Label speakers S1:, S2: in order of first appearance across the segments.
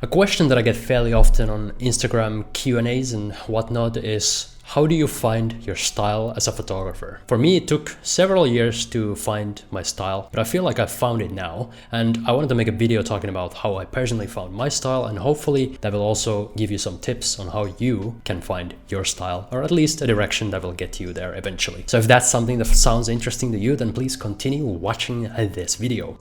S1: A question that I get fairly often on Instagram Q&As and whatnot is, how do you find your style as a photographer? For me, it took several years to find my style, but I feel like I found it now. And I wanted to make a video talking about how I personally found my style, and hopefully that will also give you some tips on how you can find your style, or at least a direction that will get you there eventually. So if that's something that sounds interesting to you, then please continue watching this video.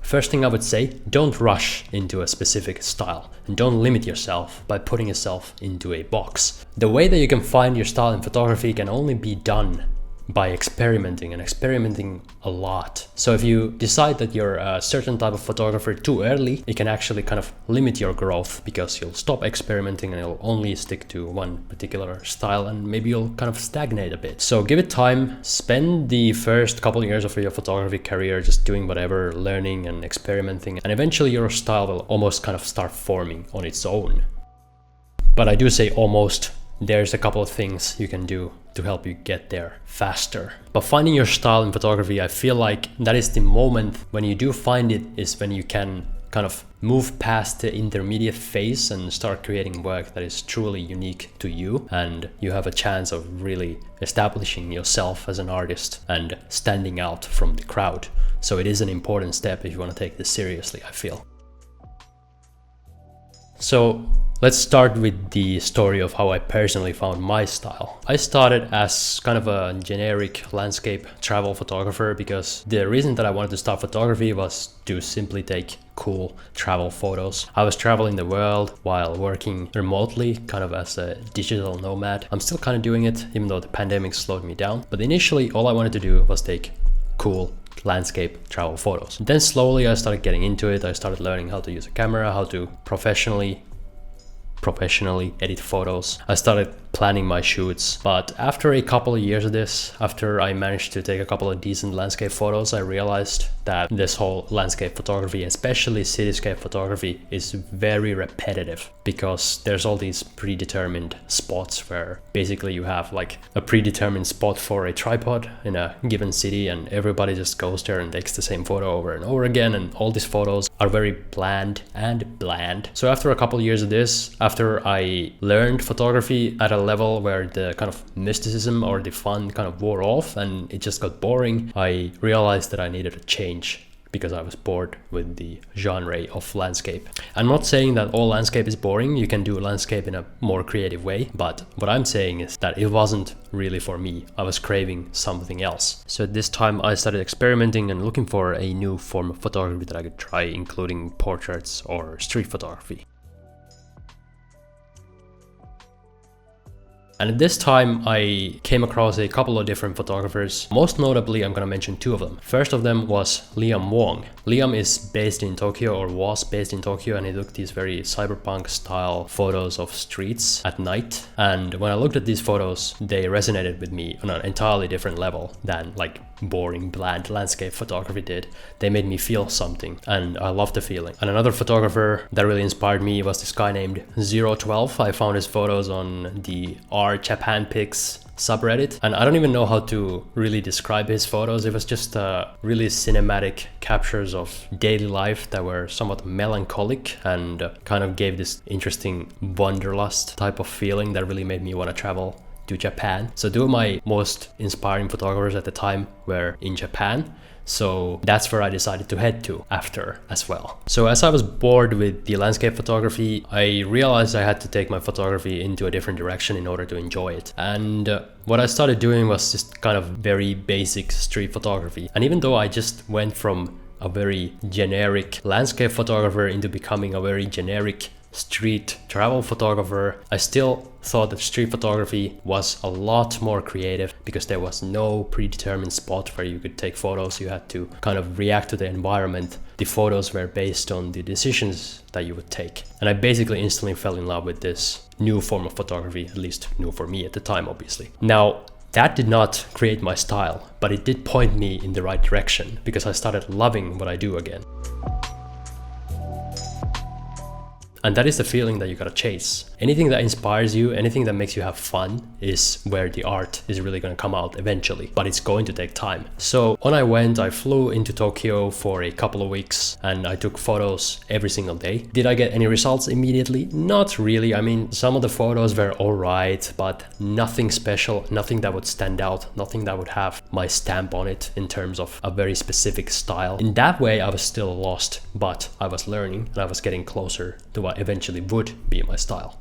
S1: First thing I would say, don't rush into a specific style and don't limit yourself by putting yourself into a box. The way that you can find your style in photography can only be done by experimenting, and experimenting a lot. So if you decide that you're a certain type of photographer too early, it can actually kind of limit your growth because you'll stop experimenting and you'll only stick to one particular style, and maybe you'll kind of stagnate a bit. So give it time, spend the first couple of years of your photography career just doing whatever, learning and experimenting, and eventually your style will almost kind of start forming on its own. But I do say almost. There's a couple of things you can do to help you get there faster. But finding your style in photography, I feel like that is the moment when you do find it, is when you can kind of move past the intermediate phase and start creating work that is truly unique to you, and you have a chance of really establishing yourself as an artist and standing out from the crowd. So it is an important step if you want to take this seriously, I feel. So let's start with the story of how I personally found my style. I started as kind of a generic landscape travel photographer because the reason that I wanted to start photography was to simply take cool travel photos. I was traveling the world while working remotely, kind of as a digital nomad. I'm still kind of doing it, even though the pandemic slowed me down. But initially, all I wanted to do was take cool landscape travel photos. And then slowly I started getting into it. I started learning how to use a camera, how to professionally edit photos. I started planning my shoots, but after a couple of years of this, after I managed to take a couple of decent landscape photos, I realized that this whole landscape photography, especially cityscape photography, is very repetitive because there's all these predetermined spots where basically you have like a predetermined spot for a tripod in a given city, and everybody just goes there and takes the same photo over and over again, and all these photos are very bland and bland. So after a couple of years of this, after I learned photography at a level where the kind of mysticism or the fun kind of wore off and it just got boring, I realized that I needed a change because I was bored with the genre of landscape. I'm not saying that all landscape is boring. You can do landscape in a more creative way, but what I'm saying is that it wasn't really for me. I was craving something else. So at this time I started experimenting and looking for a new form of photography that I could try, including portraits or street photography. And at this time, I came across a couple of different photographers. Most notably, I'm gonna mention two of them. First of them was Liam Wong. Liam is based in Tokyo, or was based in Tokyo, and he took these very cyberpunk style photos of streets at night. And when I looked at these photos, they resonated with me on an entirely different level than like boring, bland landscape photography did. They made me feel something, and I loved the feeling. And another photographer that really inspired me was this guy named 012. I found his photos on the Japan Pics subreddit, and I don't even know how to really describe his photos. It was just really cinematic captures of daily life that were somewhat melancholic and kind of gave this interesting wanderlust type of feeling that really made me want to travel to Japan. So two of my most inspiring photographers at the time were in Japan. So that's where I decided to head to after as well. So as I was bored with the landscape photography, I realized I had to take my photography into a different direction in order to enjoy it. And what I started doing was just kind of very basic street photography. And even though I just went from a very generic landscape photographer into becoming a very generic street travel photographer, I still thought that street photography was a lot more creative because there was no predetermined spot where you could take photos. You had to kind of react to the environment. The photos were based on the decisions that you would take. And I basically instantly fell in love with this new form of photography, at least new for me at the time, obviously. Now, that did not create my style, but it did point me in the right direction because I started loving what I do again. And that is the feeling that you gotta chase. Anything that inspires you, anything that makes you have fun is where the art is really gonna come out eventually, but it's going to take time. So when I went, I flew into Tokyo for a couple of weeks and I took photos every single day. Did I get any results immediately? Not really. I mean, some of the photos were alright, but nothing special, nothing that would stand out, nothing that would have my stamp on it in terms of a very specific style. In that way, I was still lost, but I was learning and I was getting closer to what eventually would be my style.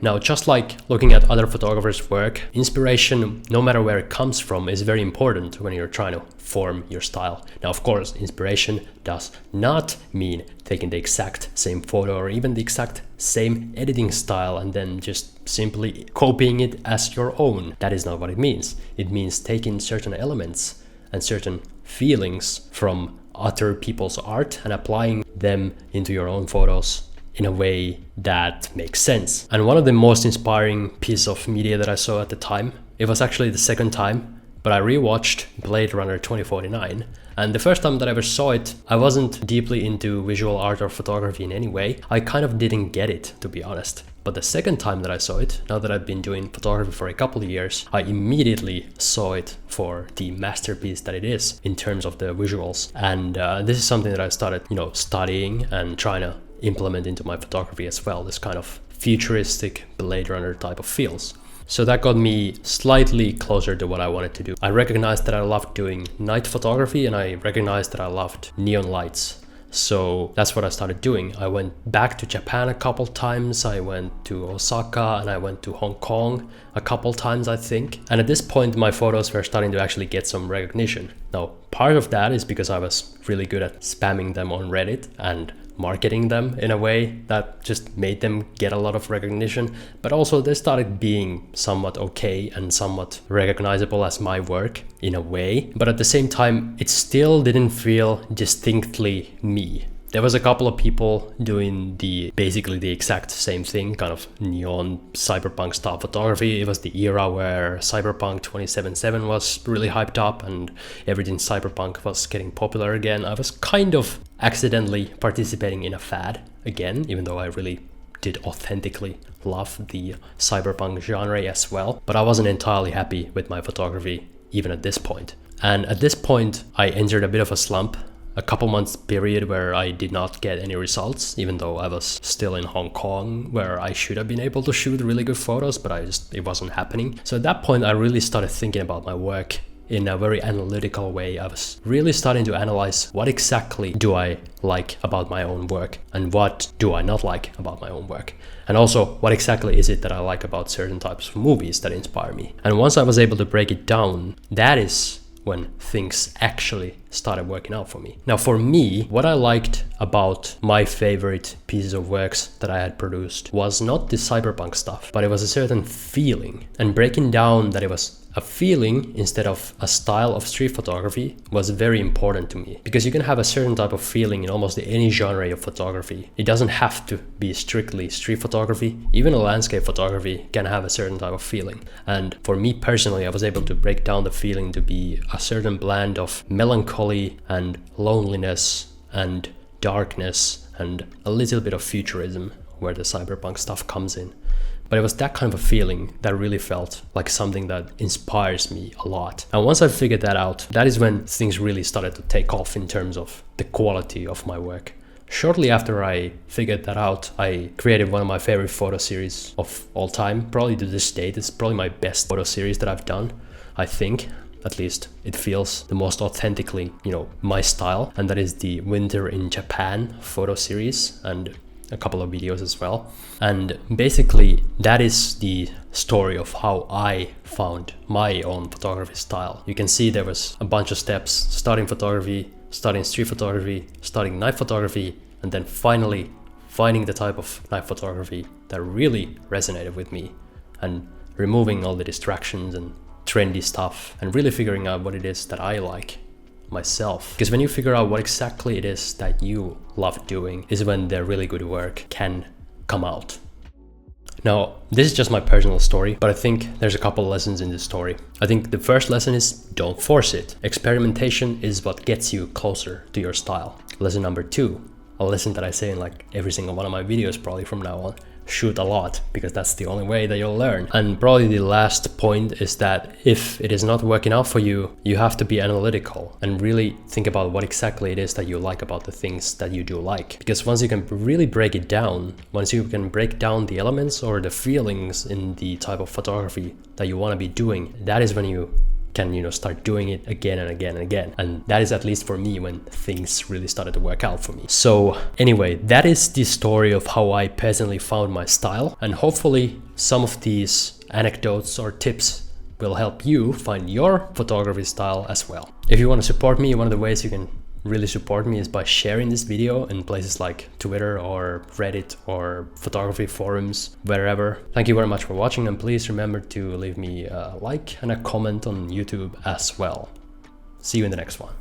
S1: Now, just like looking at other photographers' work, inspiration, no matter where it comes from, is very important when you're trying to form your style. Now, of course, inspiration does not mean taking the exact same photo or even the exact same editing style and then just simply copying it as your own. That is not what it means. It means taking certain elements and certain feelings from other people's art and applying them into your own photos in a way that makes sense. And one of the most inspiring pieces of media that I saw at the time, it was actually the second time, but I rewatched Blade Runner 2049. And the first time that I ever saw it, I wasn't deeply into visual art or photography in any way. I kind of didn't get it, to be honest. But the second time that I saw it, now that I've been doing photography for a couple of years, I immediately saw it for the masterpiece that it is in terms of the visuals. And this is something that I started, studying and trying to implement into my photography as well, this kind of futuristic Blade Runner type of feels. So that got me slightly closer to what I wanted to do. I recognized that I loved doing night photography and I recognized that I loved neon lights. So that's what I started doing. I went back to Japan a couple times, I went to Osaka and I went to Hong Kong a couple times, I think. And at this point, my photos were starting to actually get some recognition. Now, part of that is because I was really good at spamming them on Reddit and marketing them in a way that just made them get a lot of recognition, but also they started being somewhat okay and somewhat recognizable as my work in a way, but at the same time it still didn't feel distinctly me. There was a couple of people doing basically the exact same thing, kind of neon cyberpunk style photography. It was the era where Cyberpunk 2077 was really hyped up and everything cyberpunk was getting popular again. I was kind of accidentally participating in a fad again, even though I really did authentically love the cyberpunk genre as well. But I wasn't entirely happy with my photography even at this point. And at this point, I entered a bit of a slump. A couple months period where I did not get any results, even though I was still in Hong Kong, where I should have been able to shoot really good photos, but it wasn't happening. So at that point, I really started thinking about my work in a very analytical way. I was really starting to analyze what exactly do I like about my own work and what do I not like about my own work. And also, what exactly is it that I like about certain types of movies that inspire me. And once I was able to break it down, that is when things actually started working out for me. Now for me, what I liked about my favorite pieces of works that I had produced was not the cyberpunk stuff, but it was a certain feeling. And breaking down that it was a feeling instead of a style of street photography was very important to me, because you can have a certain type of feeling in almost any genre of photography. It doesn't have to be strictly street photography. Even a landscape photography can have a certain type of feeling. And for me personally, I was able to break down the feeling to be a certain blend of melancholy and loneliness and darkness and a little bit of futurism where the cyberpunk stuff comes in. But it was that kind of a feeling that really felt like something that inspires me a lot. And once I figured that out, that is when things really started to take off in terms of the quality of my work. Shortly after I figured that out, I created one of my favorite photo series of all time. Probably to this date, it's probably my best photo series that I've done, I think. At least it feels the most authentically, my style. And that is the Winter in Japan photo series and a couple of videos as well. And basically that is the story of how I found my own photography style. You can see there was a bunch of steps: starting photography, starting street photography, starting night photography, and then finally finding the type of night photography that really resonated with me and removing all the distractions and trendy stuff and really figuring out what it is that I like myself. Because when you figure out what exactly it is that you love doing is when the really good work can come out. Now, this is just my personal story, but I think there's a couple lessons in this story. I think the first lesson is don't force it. Experimentation is what gets you closer to your style. Lesson number 2, a lesson that I say in like every single one of my videos probably from now on. Shoot a lot, because that's the only way that you'll learn. And probably the last point is that if it is not working out for you, you have to be analytical and really think about what exactly it is that you like about the things that you do like. Because once you can really break it down, once you can break down the elements or the feelings in the type of photography that you want to be doing, that is when you can, you know, start doing it again and again and again. And that is, at least for me, when things really started to work out for me. So anyway, that is the story of how I personally found my style, and hopefully some of these anecdotes or tips will help you find your photography style as well. If you want to support me, one of the ways you can really support me is by sharing this video in places like Twitter or Reddit or photography forums, wherever. Thank you very much for watching, and please remember to leave me a like and a comment on YouTube as well. See you in the next one.